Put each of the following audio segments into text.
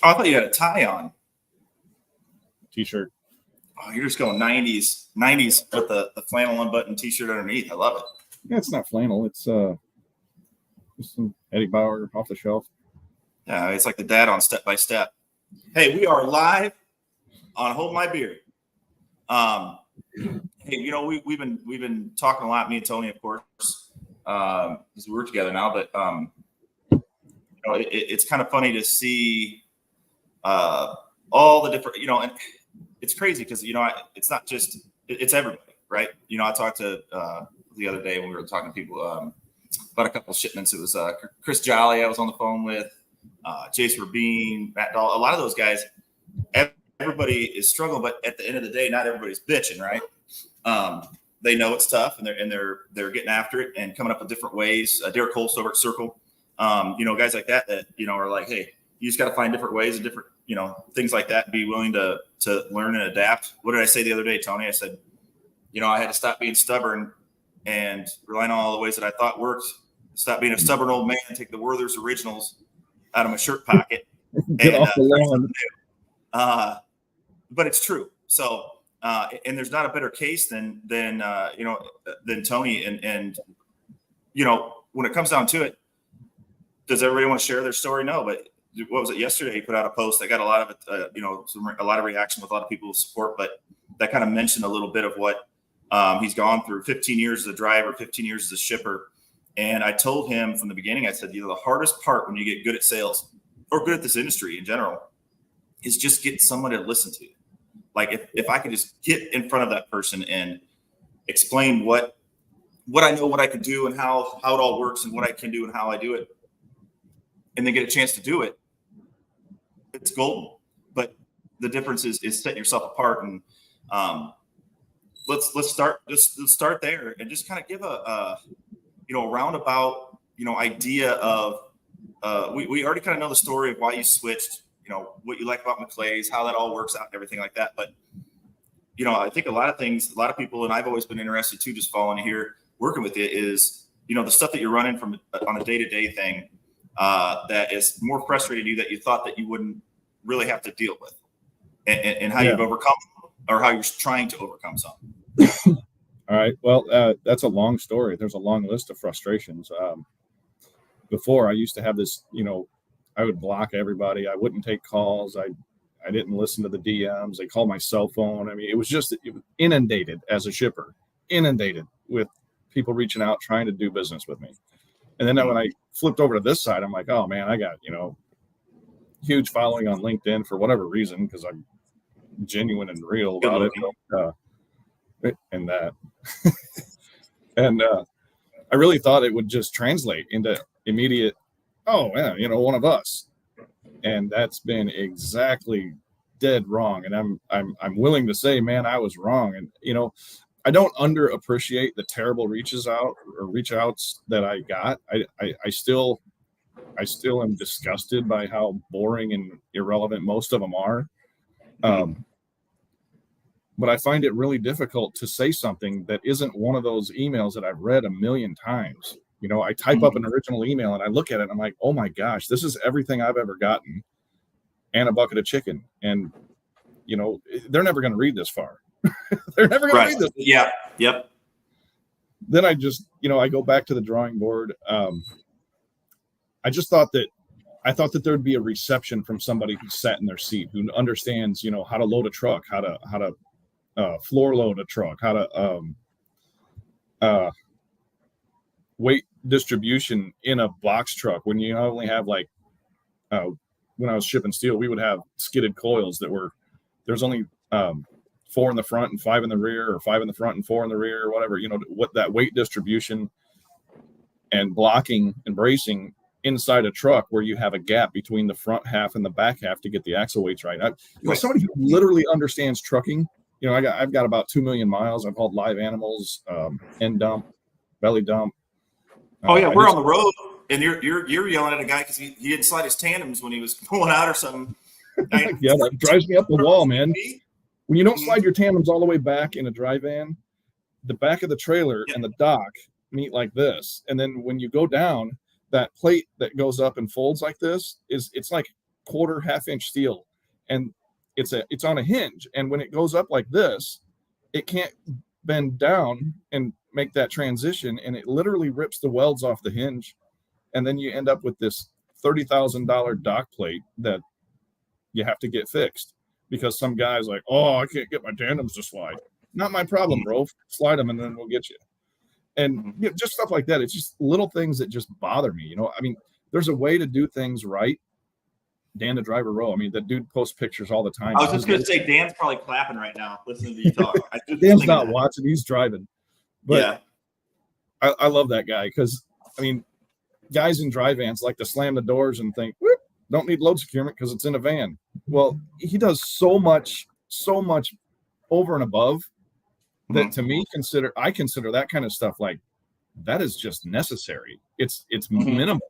Oh, I thought you had a tie on. T-shirt. Oh, you're just going 90s with the flannel unbuttoned T-shirt underneath. I love it. Yeah, it's not flannel. It's just some Eddie Bauer off the shelf. Yeah, it's like the dad on Step by Step. Hey, we are live on Hold My Beer. Hey, you know we've been talking a lot, me and Tony, of course, because we work together now. But you know, it's kind of funny to see all the different, and it's crazy because it's not just it's everybody, right? I talked to the other day when we were talking to people about a couple of shipments. It was Chris Jolly I was on the phone with, Jason Rabin, Matt Dahl, a lot of those guys. Everybody is struggling, but at the end of the day, not everybody's bitching, right? They know it's tough, and they're getting after it and coming up with different ways. Derek Holst over at Circle, guys like that are like, hey, you just got to find different ways and different, things like that, and be willing to learn and adapt. What did I say the other day, Tony? I said, I had to stop being stubborn and relying on all the ways that I thought worked. Stop being a stubborn old man and take the Werther's Originals out of my shirt pocket. Get off the lawn. But it's true. So, and there's not a better case than Tony. And when it comes down to it, does everybody want to share their story? No, but what was it yesterday? He put out a post that got a lot of it, a lot of reaction with a lot of people's support, but that kind of mentioned a little bit of what he's gone through. 15 years as a driver, 15 years as a shipper. And I told him from the beginning, I said, the hardest part when you get good at sales or good at this industry in general is just get someone to listen to you. Like if I could just get in front of that person and explain what I know, what I can do, and how it all works, and what I can do and how I do it, and then get a chance to do it, it's golden. But the difference is setting yourself apart. And let's start there and just kind of give a roundabout idea of we already kind of know the story of why you switched. What you like about McClay's, how that all works out and everything like that. But, I think a lot of people, and I've always been interested too, just following here, working with it is, the stuff that you're running from on a day-to-day thing that is more frustrating to you that you thought that you wouldn't really have to deal with, and how you've overcome or how you're trying to overcome some. All right. Well, that's a long story. There's a long list of frustrations. Before I used to have this, I would block everybody. I wouldn't take calls. I didn't listen to the DMs. They called my cell phone. I mean, it was inundated as a shipper, inundated with people reaching out, trying to do business with me. And then when I flipped over to this side, I'm like, oh man, I got, huge following on LinkedIn for whatever reason, because I'm genuine and real about it. And that, and I really thought it would just translate into immediate, oh yeah, one of us. And that's been exactly dead wrong. And I'm willing to say, man, I was wrong. And I don't underappreciate the terrible reach outs that I got. I still am disgusted by how boring and irrelevant most of them are. But I find it really difficult to say something that isn't one of those emails that I've read a million times. I type up an original email and I look at it and I'm like, oh my gosh, this is everything I've ever gotten and a bucket of chicken. And, they're never going to read this far. They're never going to read this. Yeah. Yep. Then I just, I go back to the drawing board. I thought that there'd be a reception from somebody who sat in their seat, who understands, how to load a truck, how to floor load a truck, how to, weight distribution in a box truck. When you only have when I was shipping steel, we would have skidded coils there's only 4 in the front and 5 in the rear, or 5 in the front and 4 in the rear, or whatever, what that weight distribution and blocking and bracing inside a truck where you have a gap between the front half and the back half to get the axle weights right. Somebody who literally understands trucking, I've got about 2 million miles. I've hauled live animals, end dump, belly dump. Oh yeah, we're on the road, and you're yelling at a guy because he didn't slide his tandems when he was pulling out or something. Yeah, that drives me up the wall, man. When you don't slide your tandems all the way back in a dry van, the back of the trailer and the dock meet like this, and then when you go down, that plate that goes up and folds like this it's like quarter half-inch steel, and it's on a hinge. And when it goes up like this, it can't bend down and make that transition, and it literally rips the welds off the hinge. And then you end up with this $30,000 dock plate that you have to get fixed because some guy's like, oh, I can't get my tandems to slide. Not my problem, bro. Slide them and then we'll get you. And you know, just stuff like that. It's just little things that just bother me. You know, I mean, there's a way to do things right. Dan the Driver Row. I mean, that dude posts pictures all the time. I was just going to say, Dan's probably clapping right now, listening to you talk. Dan's not watching. He's driving. But yeah. I love that guy because, I mean, guys in dry vans like to slam the doors and think, whoop, don't need load securement because it's in a van. Well, he does so much over and above that to me, I consider that kind of stuff like that is just necessary. It's minimal.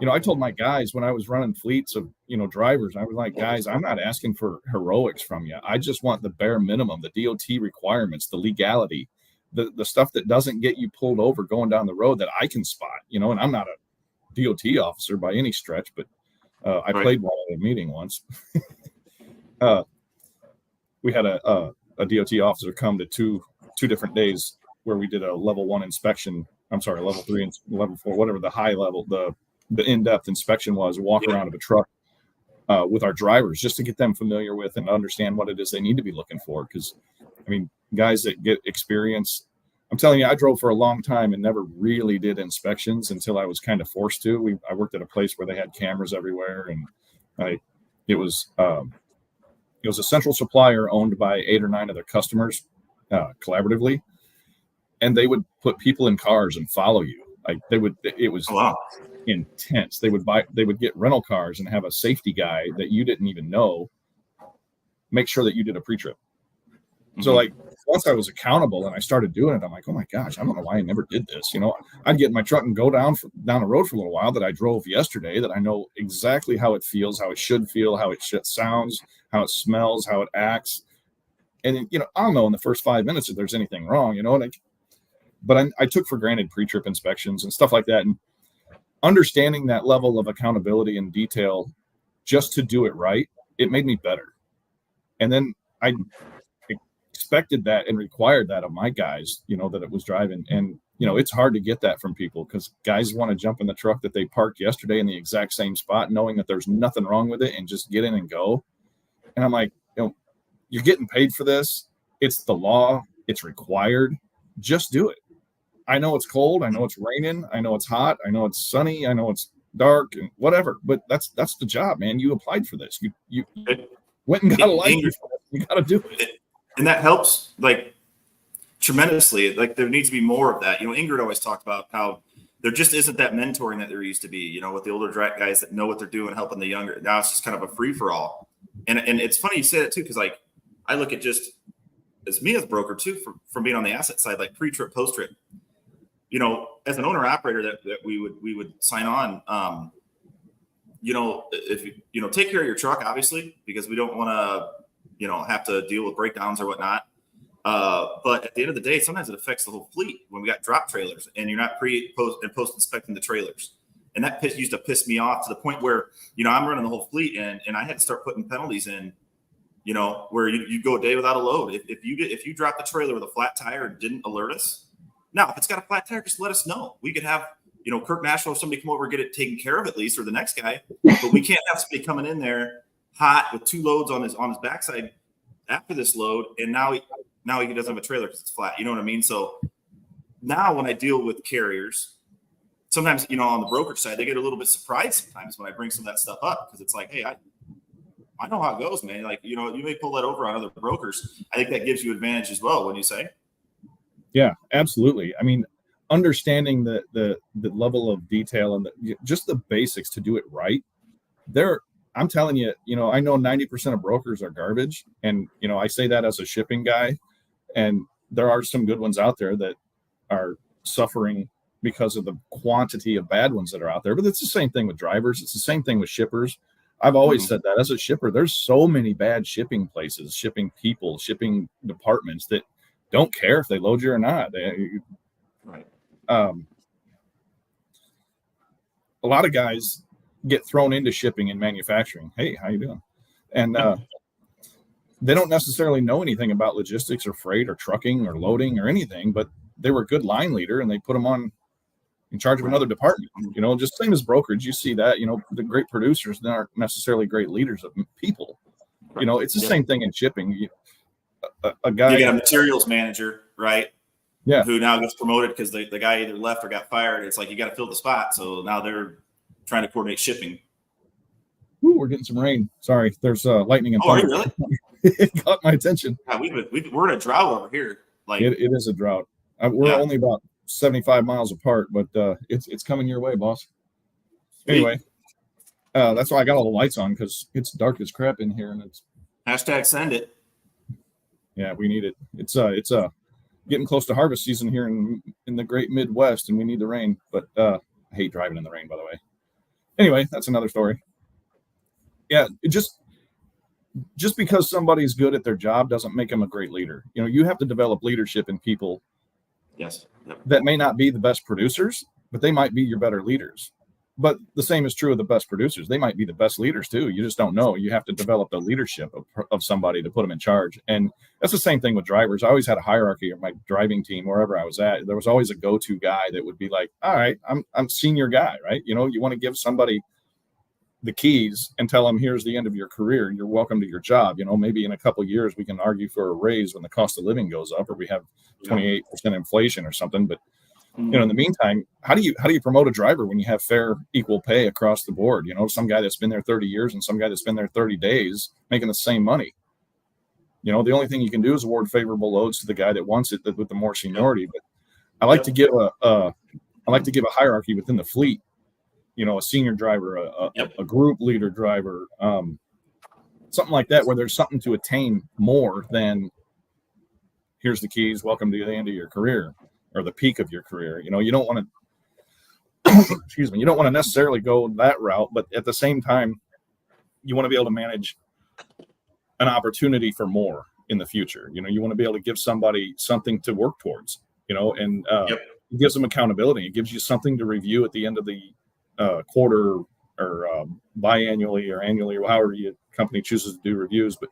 You know, I told my guys when I was running fleets of, you know, drivers, I was like, guys, I'm not asking for heroics from you. I just want the bare minimum, the DOT requirements, the legality, the stuff that doesn't get you pulled over going down the road that I can spot, you know. And I'm not a DOT officer by any stretch, but I played one at a meeting once. We had a DOT officer come to two different days where we did a level 1 inspection. I'm sorry, level 3 and level 4, whatever the high level, the in-depth inspection was, walk around of a truck with our drivers just to get them familiar with and understand what it is they need to be looking for. Because, I mean, guys that get experience, I'm telling you, I drove for a long time and never really did inspections until I was kind of forced to. I worked at a place where they had cameras everywhere, and it was a central supplier owned by 8 or 9 of their customers collaboratively, and they would put people in cars and follow you. Like it was intense. They would get rental cars and have a safety guy that you didn't even know make sure that you did a pre-trip. So like once I was accountable and I started doing it, I'm like, oh my gosh, I don't know why I never did this. You know, I'd get in my truck and go down the road for a little while that I drove yesterday, that I know exactly how it feels, how it should feel, how it sounds, how it smells, how it acts. And, you know, I'll know in the first 5 minutes if there's anything wrong, you know. But I took for granted pre-trip inspections and stuff like that. And understanding that level of accountability and detail just to do it right, it made me better. And then I expected that and required that of my guys, you know, that it was driving. And, you know, it's hard to get that from people because guys want to jump in the truck that they parked yesterday in the exact same spot, knowing that there's nothing wrong with it and just get in and go. And I'm like, you know, you're getting paid for this. It's the law. It's required. Just do it. I know it's cold. I know it's raining. I know it's hot. I know it's sunny. I know it's dark and whatever, but that's the job, man. You applied for this. You went and got a license. You got to do it. And that helps like tremendously. Like there needs to be more of that. You know, Ingrid always talked about how there just isn't that mentoring that there used to be, you know, with the older guys that know what they're doing, helping the younger. Now it's just kind of a free for all. And it's funny you say that too, because like I look at just as me as broker too, from being on the asset side, like pre-trip, post-trip. You know, as an owner operator that we would sign on, you know, if you know, take care of your truck, obviously, because we don't want to, you know, have to deal with breakdowns or whatnot. But at the end of the day, sometimes it affects the whole fleet when we got drop trailers and you're not post inspecting the trailers. And that used to piss me off to the point where, you know, I'm running the whole fleet and I had to start putting penalties in, you know, where you go a day without a load. If you drop the trailer with a flat tire and didn't alert us. Now, if it's got a flat tire, just let us know. We could have, you know, Kirk Nashville, somebody come over and get it taken care of at least, or the next guy. But we can't have somebody coming in there hot with 2 loads on his backside after this load, and now he doesn't have a trailer because it's flat. You know what I mean? So now when I deal with carriers, sometimes, you know, on the brokerage side, they get a little bit surprised sometimes when I bring some of that stuff up because it's like, hey, I know how it goes, man. Like, you know, you may pull that over on other brokers. I think that gives you advantage as well. Wouldn't you say? Yeah, absolutely. I mean, understanding the level of detail and just the basics to do it right. I'm telling you, you know, I know 90% of brokers are garbage, and you know, I say that as a shipping guy, and there are some good ones out there that are suffering because of the quantity of bad ones that are out there. But it's the same thing with drivers. It's the same thing with shippers. I've always said that as a shipper, there's so many bad shipping places, shipping people, shipping departments that don't care if they load you or not. Right. A lot of guys get thrown into shipping and manufacturing. Hey, how you doing? And they don't necessarily know anything about logistics or freight or trucking or loading or anything, but they were a good line leader and they put them on in charge of another department. Just same as brokerage. You see that, the great producers aren't necessarily great leaders of people. It's the same thing in shipping. A guy, you got a materials manager, right? Yeah. Who now gets promoted because the guy either left or got fired. It's like you got to fill the spot. So now they're trying to coordinate shipping. Ooh, we're getting some rain. Sorry, there's lightning and thunder. Really? It caught my attention. Yeah, we're in a drought over here. Like it is a drought. We're only about 75 miles apart, but it's coming your way, boss. Anyway, that's why I got all the lights on, because it's dark as crap in here, and it's hashtag send it. Yeah, we need it. It's getting close to harvest season here in the great Midwest, and we need the rain. But I hate driving in the rain, by the way. Anyway, that's another story. Yeah, it just because somebody's good at their job doesn't make them a great leader. You have to develop leadership in people. Yes. Yep. That may not be the best producers, but they might be your better leaders. But the same is true of the best producers. They might be the best leaders too. You just don't know. You have to develop the leadership of somebody to put them in charge. And that's the same thing with drivers. I always had a hierarchy of my driving team wherever I was at. There was always a go-to guy that would be like, all right, I'm senior guy, right? You want to give somebody the keys and tell them, here's the end of your career. You're welcome to your job. Maybe in a couple of years we can argue for a raise when the cost of living goes up, or we have 28% inflation or something. But in the meantime, how do you promote a driver when you have fair, equal pay across the board? Some guy that's been there 30 years and some guy that's been there 30 days making the same money. The only thing you can do is award favorable loads to the guy that wants it with the more seniority. But I like to give a hierarchy within the fleet. A senior driver, a group leader driver, something like that, where there's something to attain more than here's the keys, welcome to the end of your career or the peak of your career. You don't want to, excuse me, you don't want to necessarily go that route, but at the same time, you want to be able to manage an opportunity for more in the future. You want to be able to give somebody something to work towards, and it gives them accountability. It gives you something to review at the end of the quarter or biannually or annually, or however your company chooses to do reviews. But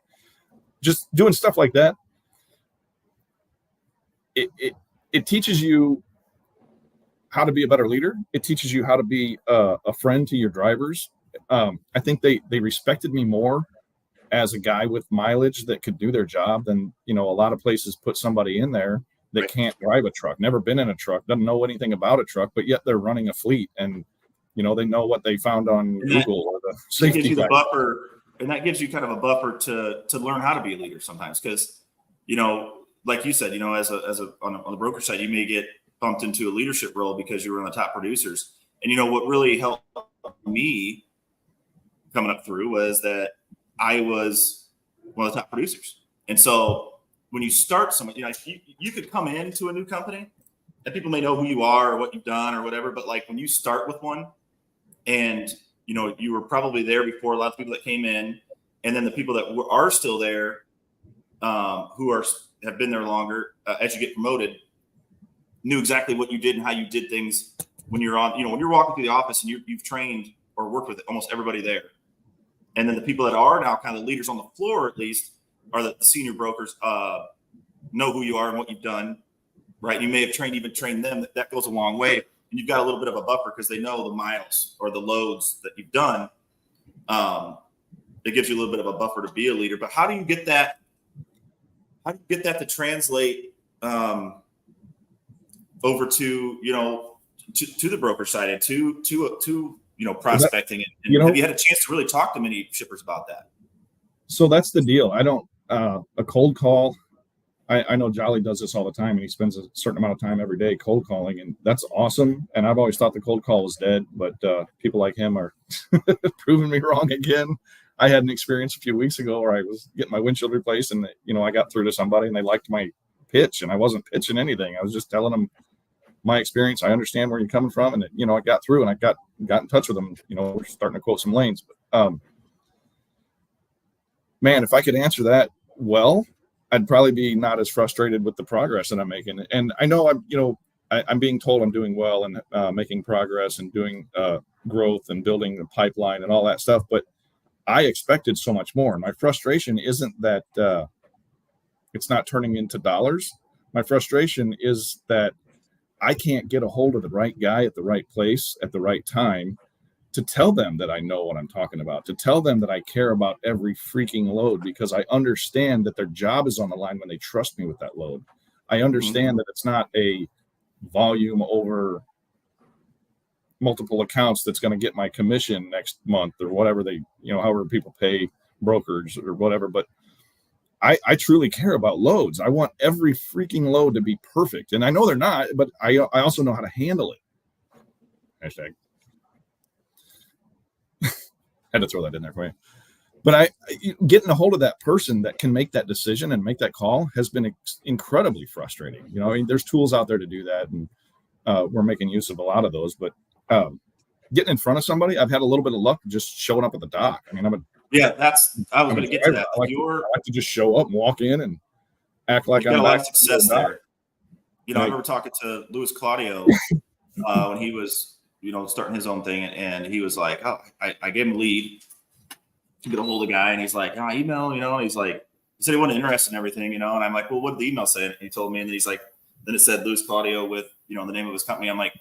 just doing stuff like that, it teaches you how to be a better leader. It teaches you how to be a friend to your drivers. I think they respected me more as a guy with mileage that could do their job than a lot of places put somebody in there that can't drive a truck, never been in a truck, doesn't know anything about a truck, but yet they're running a fleet, and they know what they found on Google or the safety. Gives you the buffer, and that gives you kind of a buffer to learn how to be a leader sometimes, because like you said, as on the broker side, you may get bumped into a leadership role because you were on the top producers. And what really helped me coming up through was that I was one of the top producers. And so when you start someone, you could come into a new company and people may know who you are or what you've done or whatever, but like when you start with one and you were probably there before a lot of people that came in, and then the people that are still there, who have been there longer, as you get promoted, knew exactly what you did and how you did things when you're on, when you're walking through the office and you've trained or worked with almost everybody there. And then the people that are now kind of leaders on the floor, at least, are the senior brokers, know who you are and what you've done, right? You may have trained them. That goes a long way. And you've got a little bit of a buffer because they know the miles or the loads that you've done. It gives you a little bit of a buffer to be a leader. But how do you get that? How do you get that to translate over to to the broker side and to prospecting? And have you had a chance to really talk to many shippers about that? So that's the deal. I don't a cold call. I know Jolly does this all the time, and he spends a certain amount of time every day cold calling, and that's awesome. And I've always thought the cold call was dead, but people like him are proving me wrong again. I had an experience a few weeks ago where I was getting my windshield replaced, and I got through to somebody and they liked my pitch, and I wasn't pitching anything. I was just telling them my experience. I understand where you're coming from, and I got through and I got in touch with them. We're starting to quote some lanes, but man, if I could answer that well, I'd probably be not as frustrated with the progress that I'm making. And I know I'm being told I'm doing well and making progress and doing growth and building the pipeline and all that stuff. But I expected so much more. And my frustration isn't that it's not turning into dollars. My frustration is that I can't get a hold of the right guy at the right place at the right time to tell them that I know what I'm talking about, to tell them that I care about every freaking load, because I understand that their job is on the line when they trust me with that load. I understand that it's not a volume over multiple accounts that's going to get my commission next month or whatever they, however people pay brokers or whatever. But I truly care about loads. I want every freaking load to be perfect. And I know they're not, but I also know how to handle it. Hashtag. Had to throw that in there for you. But getting a hold of that person that can make that decision and make that call has been incredibly frustrating. There's tools out there to do that, and we're making use of a lot of those. But getting in front of somebody, I've had a little bit of luck just showing up at the dock. I was going to get to that. I like to just show up and walk in and act like I'm got a lot of back success the dock. there. I remember talking to Luis Claudio when he was, starting his own thing, and he was like, "Oh, I gave him a lead to get a hold of the guy," and he's like, email, he's like, he said he wasn't interested in everything, and I'm like, well, what did the email say? And he told me, and then he's like, then it said Luis Claudio with, the name of his company. I'm like,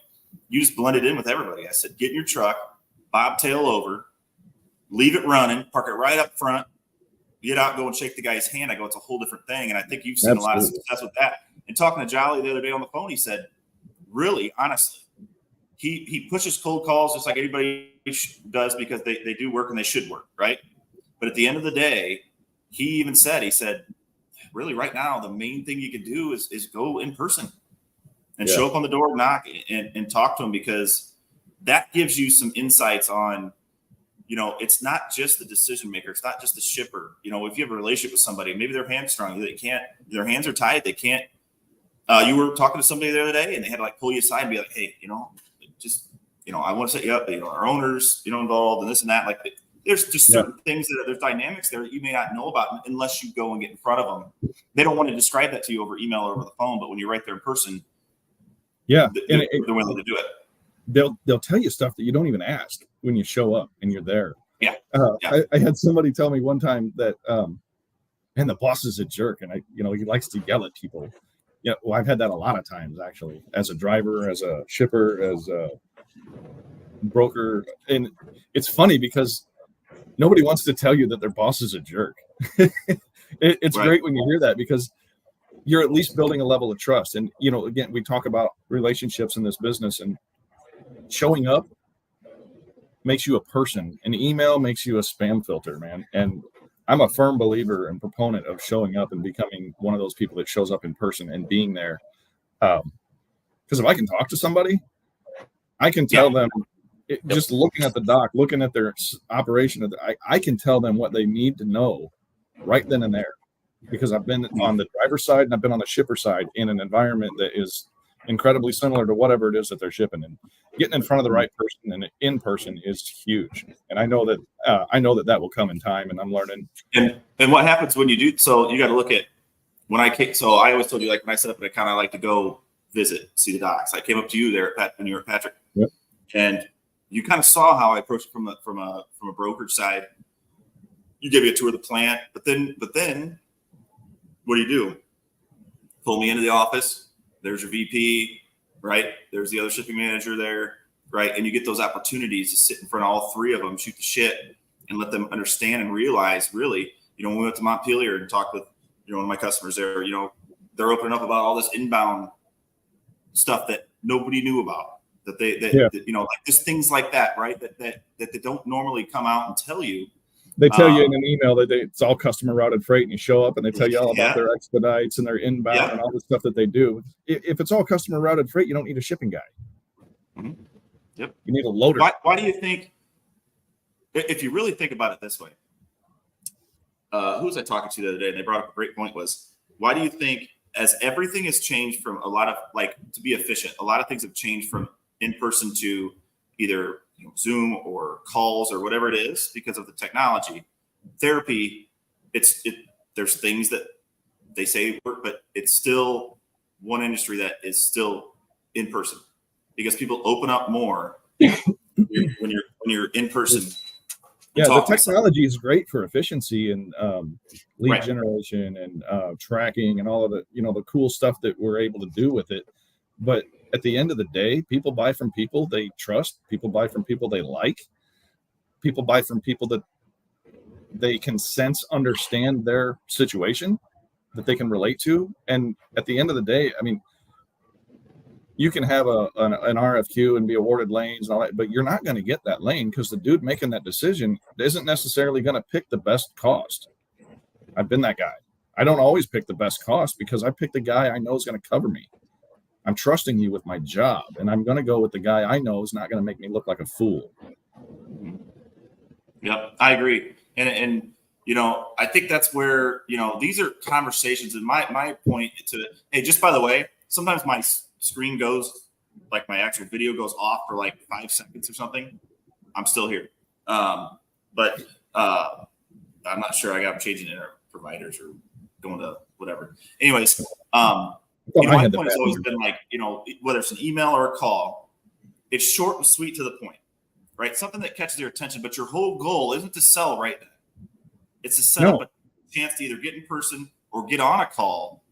you just blended in with everybody. I said, get in your truck, bobtail over, leave it running, park it right up front, get out, go and shake the guy's hand. I go, it's a whole different thing. And I think you've seen a lot of success with that. And talking to Jolly the other day on the phone, he said, really, honestly, he pushes cold calls just like anybody does, because they do work and they should work, right? But at the end of the day, he said, really right now, the main thing you can do is go in person and show up on the door, knock, and talk to them, because that gives you some insights on, it's not just the decision maker. It's not just the shipper. If you have a relationship with somebody, maybe they're hamstrung, their hands are tied. They can't, you were talking to somebody the other day and they had to pull you aside and be like, hey, I want to set you up, our owners, involved and this and that. There's just certain things there's dynamics there that you may not know about unless you go and get in front of them. They don't want to describe that to you over email or over the phone, but when you're right there in person, they're willing to do it. They'll tell you stuff that you don't even ask when you show up and you're there. Yeah. I had somebody tell me one time that, and the boss is a jerk, and he likes to yell at people. Well, I've had that a lot of times, actually, as a driver, as a shipper, as a broker. And it's funny because nobody wants to tell you that their boss is a jerk. It's great when you hear that, because you're at least building a level of trust. And, again, we talk about relationships in this business, and showing up makes you a person. An email makes you a spam filter, man. And I'm a firm believer and proponent of showing up and becoming one of those people that shows up in person and being there. Because if I can talk to somebody, I can tell them, just looking at the dock, looking at their operation, I can tell them what they need to know right then and there, because I've been on the driver's side and I've been on the shipper side in an environment that is incredibly similar to whatever it is that they're shipping. And getting in front of the right person and in person is huge. And I know that will come in time, and I'm learning. And what happens when you do, so you got to look at so I always told you, when I set up an account, I like to go see the docks. I came up to you there when you were at Patrick, and you kind of saw how I approached it from a brokerage side. You gave me a tour of the plant, but then what do? Pull me into the office. There's your VP, right? There's the other shipping manager there, right? And you get those opportunities to sit in front of all three of them, shoot the shit, and let them understand and realize, really, when we went to Montpelier and talked with, one of my customers there, they're opening up about all this inbound stuff that nobody knew about, just things like that, right? That they don't normally come out and tell you. They tell you in an email that it's all customer routed freight, and you show up and they tell you all about their expedites and their inbound and all the stuff that they do. If it's all customer routed freight, you don't need a shipping guy. Mm-hmm. Yep. You need a loader. Why do you think, if you really think about it this way, who was I talking to the other day? And they brought up a great point, was, why do you think, as everything has changed from a lot of, to be efficient, a lot of things have changed from in person to either Zoom or calls or whatever it is, because of the technology. Therapy, there's things that they say work, but it's still one industry that is still in person because people open up more when you're in person. Yeah, the technology is great for efficiency and lead Right. generation and tracking and all of the, the cool stuff that we're able to do with it. But at the end of the day, people buy from people they trust. People buy from people they like. People buy from people that they can sense, understand their situation, that they can relate to. And at the end of the day, I mean, you can have an RFQ and be awarded lanes and all that, but you're not going to get that lane because the dude making that decision isn't necessarily going to pick the best cost. I've been that guy. I don't always pick the best cost because I pick the guy I know is going to cover me. I'm trusting you with my job, and I'm going to go with the guy I know is not going to make me look like a fool. Yep, I agree. And I think that's where, these are conversations. And my point to, hey, just by the way, sometimes my screen goes, like my actual video goes off for like 5 seconds or something. I'm still here. But I'm not sure. I'm changing internet providers or going to whatever. Anyways, my point has always been like, whether it's an email or a call, it's short and sweet to the point, right? Something that catches your attention, but your whole goal isn't to sell right then. It's to set up a chance to either get in person or get on a call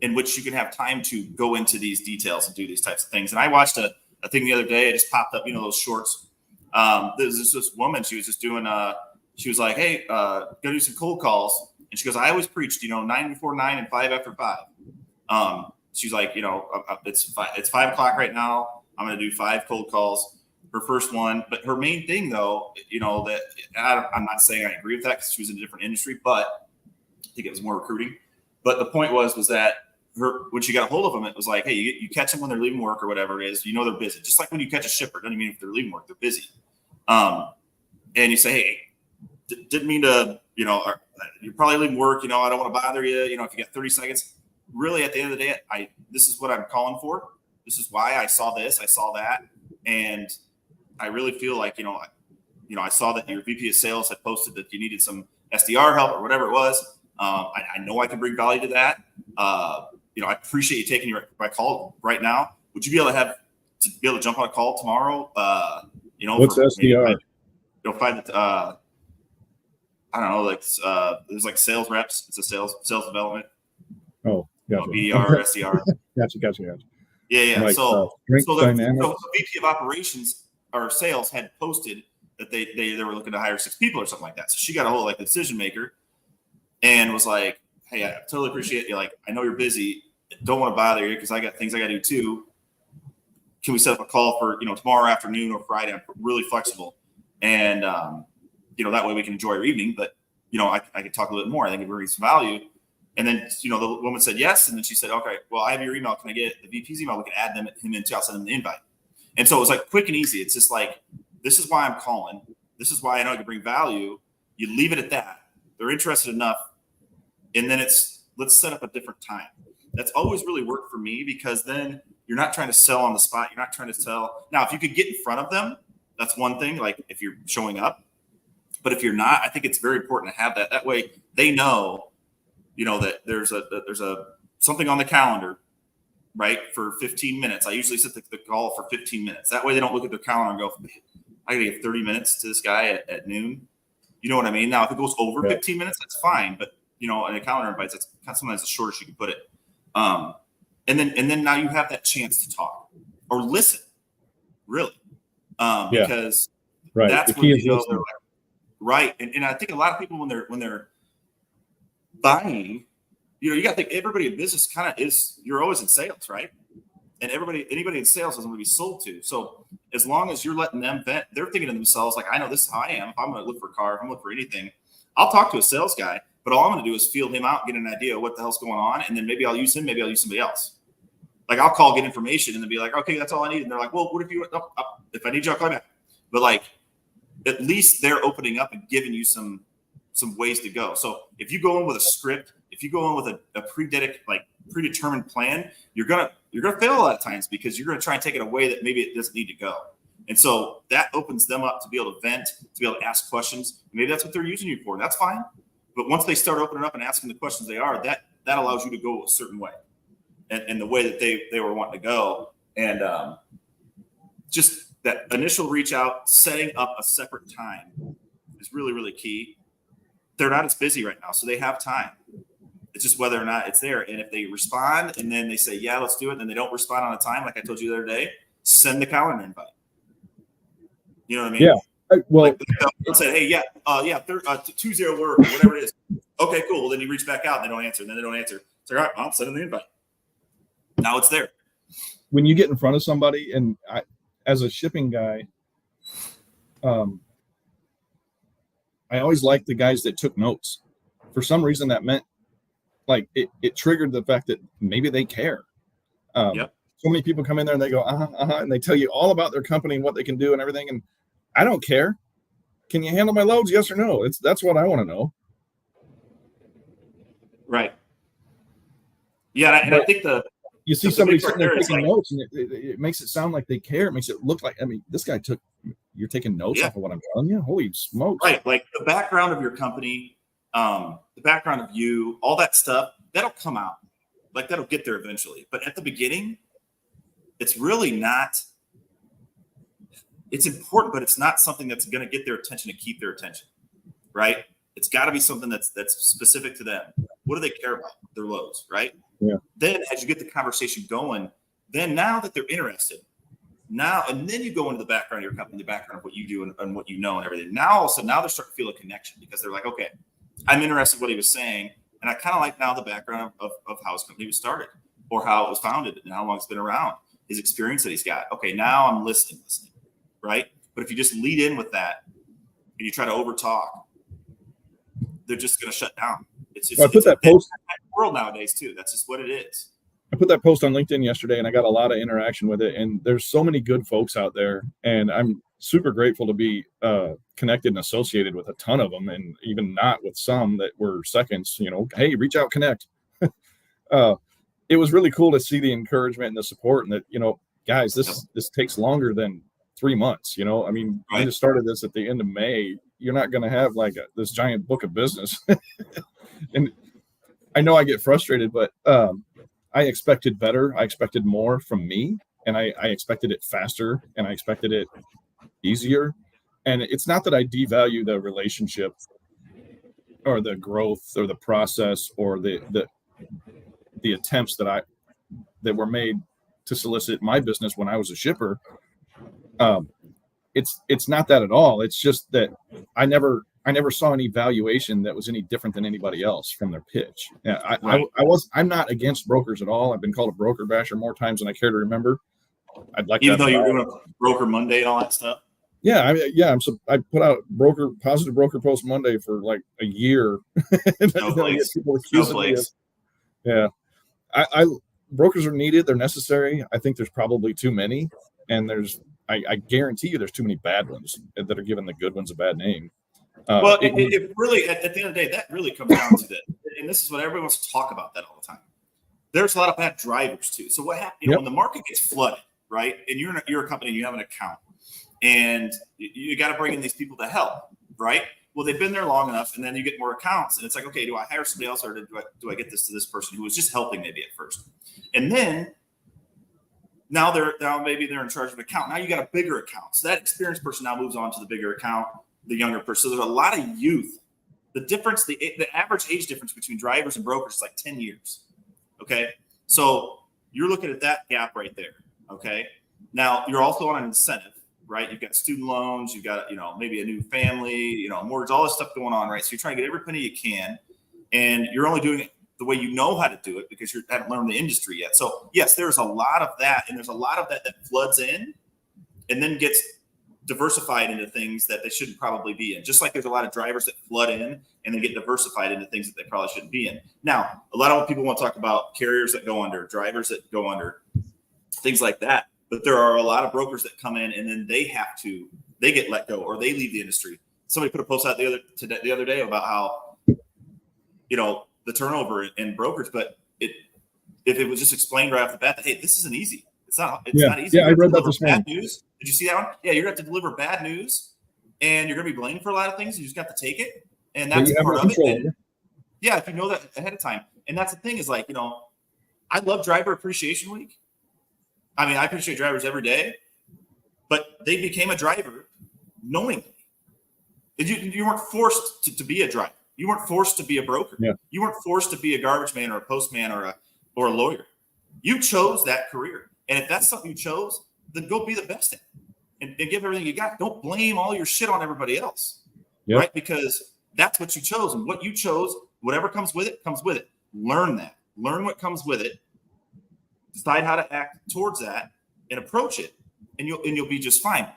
in which you can have time to go into these details and do these types of things. And I watched a thing the other day. It just popped up, those shorts. There's this woman. She was just doing. She was like, "Hey, go do some cold calls." And she goes, "I always preached, 9 before 9 and 5 after 5." She's like, it's 5 o'clock right now. I'm going to do 5 cold calls. Her first one, but her main thing though, that I'm not saying I agree with that because she was in a different industry, but I think it was more recruiting. But the point was that when she got a hold of them, it was like, hey, you catch them when they're leaving work or whatever it is, they're busy. Just like when you catch a shipper, doesn't mean if they're leaving work, they're busy. And you say, hey, didn't mean to, you're probably leaving work, I don't want to bother you, if you got 30 seconds. Really, at the end of the day, this is what I'm calling for. This is why I saw this, I saw that. And I really feel like, I saw that your VP of sales had posted that you needed some SDR help or whatever it was. I know I can bring value to that. I appreciate you taking my call right now. Would you be able to jump on a call tomorrow? What's SDR? You'll find that, I don't know, like there's like sales reps. It's a sales development. Oh, gotcha. BDR, SDR. Gotcha. Yeah. Like, so the VP of operations or sales had posted that they were looking to hire 6 people or something like that. So she got a hold of like the decision maker and was like, hey, I totally appreciate you. Like, I know you're busy. Don't want to bother you because I got things I got to do too. Can we set up a call for, tomorrow afternoon or Friday? I'm really flexible. And, that way we can enjoy our evening. But, I could talk a little bit more. I think it brings some value. And then, the woman said yes. And then she said, okay, well, I have your email. Can I get the VP's email? We can add him in too. I'll send him the invite. And so it was like quick and easy. It's just like, this is why I'm calling. This is why I know I can bring value. You leave it at that. They're interested enough. And then let's set up a different time. That's always really worked for me because then you're not trying to sell on the spot. You're not trying to sell. Now, if you could get in front of them, that's one thing, like if you're showing up. But if you're not, I think it's very important to have that. That way they know, that there's something on the calendar, right, for 15 minutes. I usually set the call for 15 minutes. That way they don't look at their calendar and go, I got to give 30 minutes to this guy at noon. You know what I mean? Now, if it goes over 15 minutes, that's fine. But, in a calendar invite, that's sometimes the shortest you can put it. And then now you have that chance to talk or listen, really. Because that's the key when is listening. like, right. And I think a lot of people when they're buying, you got to think everybody in business kind of you're always in sales, right? And anybody in sales doesn't want to be sold to. So as long as you're letting them vent, they're thinking to themselves, like, I know this is how I am. If I'm going to look for a car, if I'm looking for anything, I'll talk to a sales guy, but all I'm going to do is feel him out, get an idea of what the hell's going on. And then maybe I'll use him. Maybe I'll use somebody else. Like I'll call, get information and then be like, okay, that's all I need. And they're like, well, what if if I need you, I'll call you back. But like, at least they're opening up and giving you some ways to go. So if you go in with a script, if you go in with a predetermined plan, you're gonna fail a lot of times because you're gonna try and take it away that maybe it doesn't need to go. And so that opens them up to be able to vent, to be able to ask questions. Maybe that's what they're using you for. That's fine. But once they start opening up and asking the questions that allows you to go a certain way and the way that they were wanting to go. And just that initial reach out, setting up a separate time is really, really key. They're not as busy right now, so they have time. It's just whether or not it's there. And if they respond and then they say, yeah, let's do it, and then they don't respond on a time, like I told you the other day, send the calendar invite. You know what I mean? Yeah. Well, like they'll say, hey, 2-0 work or whatever it is. Okay, cool. Well, then you reach back out and they don't answer, and then they don't answer. It's like, all right, I'll send them the invite. Now it's there. When you get in front of somebody, and as a shipping guy, I always liked the guys that took notes. For some reason, that meant like it triggered the fact that maybe they care. Yep. So many people come in there and they go, and they tell you all about their company and what they can do and everything. And I don't care. Can you handle my loads? Yes or no? That's what I want to know. Right. Yeah, and I think you see somebody sitting there taking notes, and it makes it sound like they care. It makes it look like, I mean, this guy you're taking notes off of what I'm telling you? Holy smokes. Right. Like the background of your company, the background of you, all that stuff, that'll come out. Like that'll get there eventually. But at the beginning, it's really not, it's important, but it's not something that's going to get their attention and keep their attention. Right. It's got to be something that's specific to them. What do they care about? Their loads, right? Yeah. Then as you get the conversation going, then now that they're interested, and then you go into the background of your company, the background of what you do and what you know and everything. Now also, now they're starting to feel a connection because they're like, okay, I'm interested in what he was saying. And I kind of like now the background of how his company was started or how it was founded and how long it's been around, his experience that he's got. Okay, now I'm listening, right? But if you just lead in with that and you try to overtalk, they're just going to shut down. It's I put that post world nowadays too. That's just what it is. I put that post on LinkedIn yesterday and I got a lot of interaction with it. And there's so many good folks out there. And I'm super grateful to be connected and associated with a ton of them, and even not with some that were seconds, hey, reach out, connect. It was really cool to see the encouragement and the support, and that, guys, this takes longer than 3 months. I mean, I just started this at the end of May. You're not going to have like this giant book of business. And I know I get frustrated, but I expected better. I expected more from me, and I expected it faster, and I expected it easier. And it's not that I devalue the relationship or the growth or the process or the attempts that were made to solicit my business when I was a shipper. It's not that at all. It's just that I never saw any valuation that was any different than anybody else from their pitch. Yeah, I'm not against brokers at all. I've been called a broker basher more times than I care to remember. I'd like, even though you're doing a Broker Monday and all that stuff. Yeah, I put out positive broker post Monday for like a year. Yeah, I brokers are needed. They're necessary. I think there's probably too many, and I guarantee you there's too many bad ones that are giving the good ones a bad name. Well, it really, at the end of the day, that really comes down to that. And this is what everyone wants to talk about that all the time. There's a lot of bad drivers too. So what happens when the market gets flooded, right? And you're a company and you have an account, and you got to bring in these people to help, right? Well, they've been there long enough, and then you get more accounts, and it's like, okay, do I hire somebody else, or do I get this to this person who was just helping maybe at first, and then now maybe they're in charge of an account. Now you got a bigger account, so that experienced person now moves on to the bigger account, the younger person. So there's a lot of youth. The difference, the average age difference between drivers and brokers is like 10 years. Okay, so you're looking at that gap right there. Okay, now you're also on an incentive. Right, you've got student loans, you've got maybe a new family, mortgage, all this stuff going on, right? So you're trying to get every penny you can, and you're only doing it the way you know how to do it because you haven't learned the industry yet. So yes, there's a lot of that, and there's a lot of that floods in, and then gets diversified into things that they shouldn't probably be in. Just like there's a lot of drivers that flood in and they get diversified into things that they probably shouldn't be in. Now, a lot of people want to talk about carriers that go under, drivers that go under, things like that. But there are a lot of brokers that come in and then they get let go or they leave the industry. Somebody put a post out the other day about how, the turnover in brokers, but if it was just explained right off the bat that, hey, this isn't easy. It's not easy. Yeah, I read that this morning. Bad news. Did you see that one? Yeah, you're going to have to deliver bad news and you're going to be blamed for a lot of things. You just got to take it. And that's part of it. And, if you know that ahead of time. And that's the thing is like, I love Driver Appreciation Week. I mean, I appreciate drivers every day, but they became a driver knowingly. You weren't forced to be a driver. You weren't forced to be a broker. Yeah. You weren't forced to be a garbage man or a postman or a lawyer. You chose that career. And if that's something you chose, then go be the best at it and give everything you got. Don't blame all your shit on everybody else. Yep. Right? Because that's what you chose. And what you chose, whatever comes with it, comes with it. Learn that. Learn what comes with it. Decide how to act towards that and approach it. And you'll be just fine.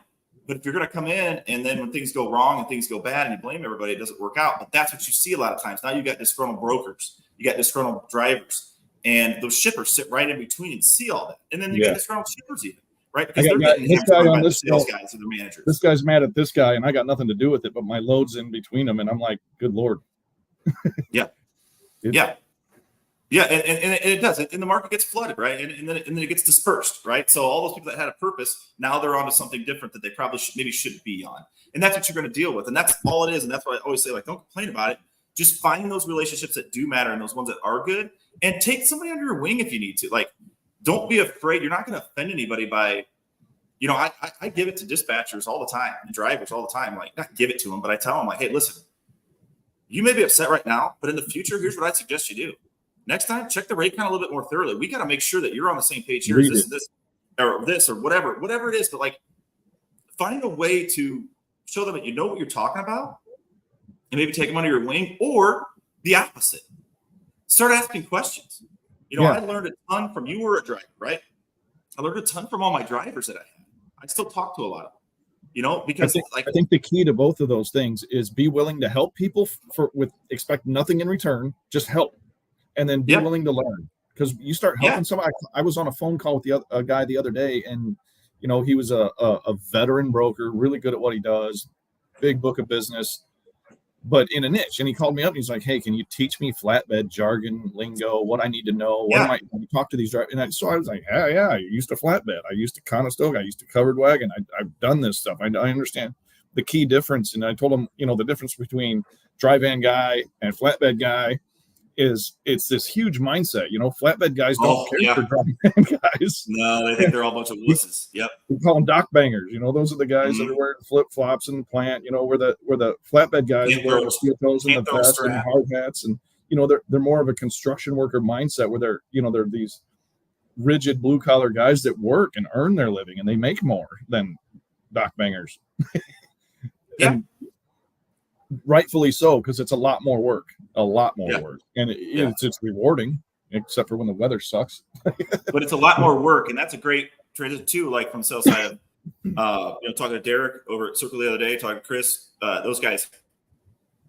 But if you're going to come in and then when things go wrong and things go bad and you blame everybody, it doesn't work out. But that's what you see a lot of times. Now you got disgruntled brokers, you got disgruntled drivers, and those shippers sit right in between and see all that. And then you get disgruntled shippers even, right? Because they're getting this guy on the this sales guys and the managers. This guy's mad at this guy, and I got nothing to do with it, but my load's in between them, and I'm like, good Lord. Yeah. Yeah, and it does. And the market gets flooded, right? And then it gets dispersed, right? So all those people that had a purpose, now they're onto something different that they probably shouldn't be on. And that's what you're going to deal with. And that's all it is. And that's why I always say, like, don't complain about it. Just find those relationships that do matter and those ones that are good, and take somebody under your wing if you need to. Like, don't be afraid. You're not going to offend anybody by, I give it to dispatchers all the time, and drivers all the time. Like, not give it to them, but I tell them, like, hey, listen, you may be upset right now, but in the future, here's what I suggest you do. Next time, check the rate count a little bit more thoroughly. We got to make sure that you're on the same page here as this or whatever it is. But like, find a way to show them that you know what you're talking about, and maybe take them under your wing, or the opposite. Start asking questions. I learned a ton from you were a driver, right? I learned a ton from all my drivers that I had. I still talk to a lot of them, because I think the key to both of those things is be willing to help people with expect nothing in return, just help. And then be willing to learn, because you start helping somebody. I was on a phone call with a guy the other day, and he was a veteran broker, really good at what he does, big book of business, but in a niche. And he called me up and he's like, hey, can you teach me flatbed jargon, lingo, what I need to know? What am I when you talk to these drivers? And so I was like, yeah, I used to flatbed, I used to Conestoga, I used to covered wagon. I've done this stuff. I understand the key difference. And I told him, the difference between dry van guy and flatbed guy is it's this huge mindset. Flatbed guys don't care for dry van guys. No, they think they're all a bunch of wusses. Yep. We call them dock bangers. Those are the guys that are wearing flip flops in the plant. Where the flatbed guys are wearing the steel toes and the vest and hard hats, and they're more of a construction worker mindset where they're these rigid blue collar guys that work and earn their living, and they make more than dock bangers. And rightfully so, because it's a lot more work, and it's rewarding, except for when the weather sucks. But it's a lot more work, and that's a great transition too. Like from sales side of, talking to Derek over at Circle the other day, talking to Chris, those guys.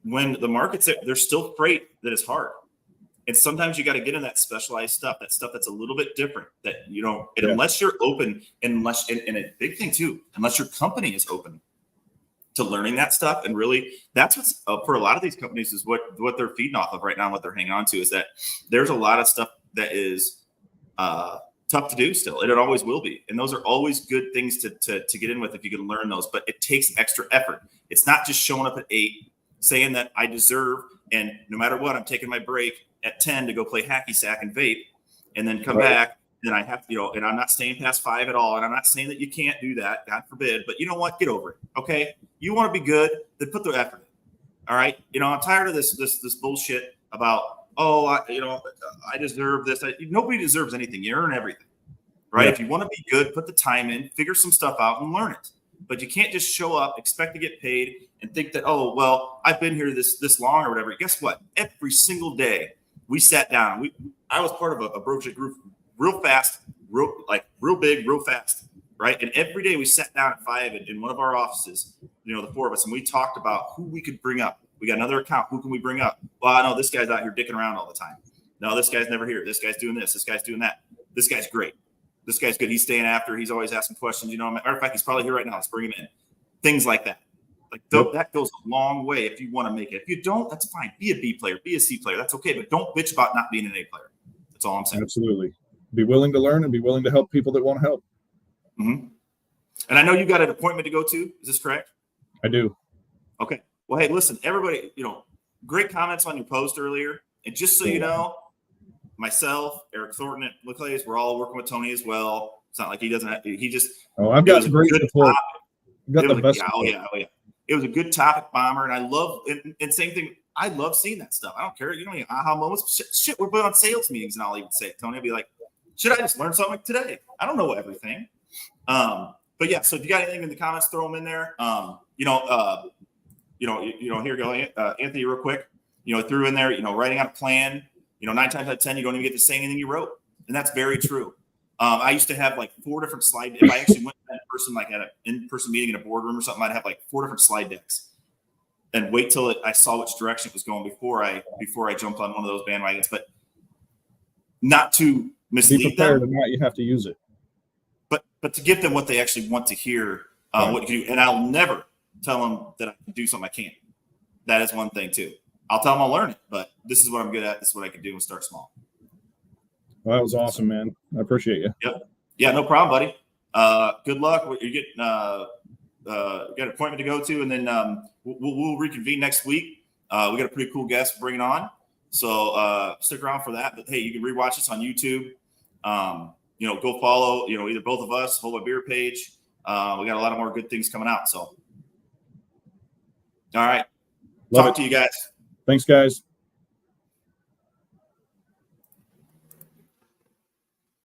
When the market's there, there's still freight that is hard, and sometimes you got to get in that specialized stuff, that stuff that's a little bit different. That unless you're open, and a big thing too, unless your company is open to learning that stuff. And really that's what's for a lot of these companies is what they're feeding off of right now. What they're hanging on to is that there's a lot of stuff that is tough to do still. And it always will be. And those are always good things to get in with if you can learn those, but it takes extra effort. It's not just showing up at 8, saying that I deserve, and no matter what, I'm taking my break at 10 to go play hacky sack and vape, and then come back. Then I have to, and I'm not staying past 5 at all. And I'm not saying that you can't do that, God forbid, but you know what? Get over it. Okay. You want to be good, then put the effort in. All right. I'm tired of this bullshit about, I deserve this. Nobody deserves anything. You earn everything. Right. If you want to be good, put the time in, figure some stuff out and learn it. But you can't just show up, expect to get paid, and think that, oh, well, I've been here this long or whatever. Guess what? Every single day we sat down. I was part of a brokerage group, real fast, real big, real fast, right? And every day we sat down at 5 in one of our offices, the 4 of us, and we talked about who we could bring up. We got another account. Who can we bring up? Well, I know this guy's out here dicking around all the time. No, this guy's never here. This guy's doing this. This guy's doing that. This guy's great. This guy's good. He's staying after. He's always asking questions. Matter of fact, he's probably here right now. Let's bring him in. Things like that. That goes a long way if you want to make it. If you don't, that's fine. Be a B player. Be a C player. That's okay. But don't bitch about not being an A player. That's all I'm saying. Absolutely. Be willing to learn and be willing to help people that want to help. Mm-hmm. And I know you got an appointment to go to. Is this correct? I do. Okay. Well, hey, listen, everybody, great comments on your post earlier. And just so you know, myself, Eric Thornton at LeClays, we're all working with Tony as well. It's not like he doesn't have, he just, Oh, I've it was got a great good support. I've got it the was, best yeah, support. oh yeah. It was a good topic bomber, and I love and same thing. I love seeing that stuff. I don't care. You know, aha moments. Shit, we're put on sales meetings, and I'll even say it. Tony will be like, "Should I just learn something today? I don't know everything." But yeah. So if you got anything in the comments, throw them in there. Here you go, Anthony, real quick. Threw in there. Writing out a plan. 9 times out of 10, you don't even get to say anything you wrote, and that's very true. I used to have like 4 different slide. If I actually went in person, like at an in-person meeting in a boardroom or something, I'd have like 4 different slide decks, and wait till I saw which direction it was going before I jumped on one of those bandwagons. But not to Be mislead prepared, them, and not you have to use it. but to give them what they actually want to hear, Right. what you do. And I'll never tell them that I can do something I can't. That is one thing too. I'll tell them I'll learn it, but this is what I'm good at. This is what I can do, and start small. Well, that was awesome, man. I appreciate you. Yep. Yeah, no problem, buddy. Good luck. You're getting got an appointment to go to, and then we'll reconvene next week. We got a pretty cool guest bringing on, so stick around for that. But hey, you can rewatch this on YouTube. Go follow either both of us, Hold My Beer page. We got a lot of more good things coming out. So, all right, Love talk it. to you guys. Thanks, guys.